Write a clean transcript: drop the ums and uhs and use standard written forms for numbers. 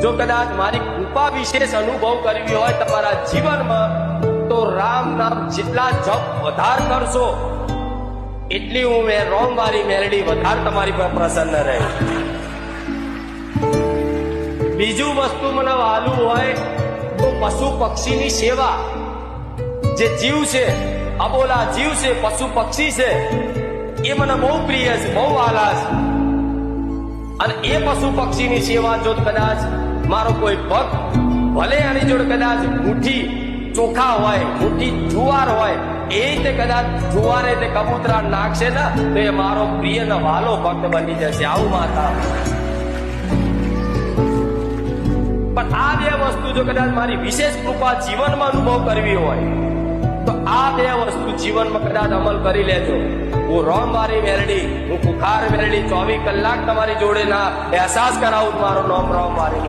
જો કદાચ મારી કૃપા વિશેષ અનુભવ કરવી હોય તમારા જીવનમાં તો રામ નામ જેટલા જપ વધાર કરશો એટલી હું રોમ વાળી મેલડી વધાર તમારી પર પ્રસન્ન રહે. બીજું વસ્તુ મને વાલું હોય તો પશુ પક્ષીની સેવા. જે જીવ છે, અબોલા જીવ છે, પશુ પક્ષી છે, એ મને બહુ પ્રિય છે, બહુ વાલા છે. અને એ પશુ પક્ષીની સેવા જો કદાચ મારો કોઈ ભક્ત ભલે એની જોડે કદાચ મુઠ્ઠી ચોખા હોય, મુઠ્ઠી જુવાર હોય, એ રીતે કદાચ જુવારે તે કબૂતરા નાખશે ને તો એ મારો પ્રિય ને વાલો ભક્ત બની જશે. આવું માતા. પણ આ બે વસ્તુ જો કદાચ મારી વિશેષ કૃપા જીવનમાં અનુભવ કરવી હોય તો આ બે વસ્તુ જીવનમાં કદાચ અમલ કરી લેજો. હું રોમ વાળી મેલડી, હું કુખાર મેલડી 24 કલાક તમારી જોડે ના અહેસાસ કરાવું મારું નામ રોમ વાળી.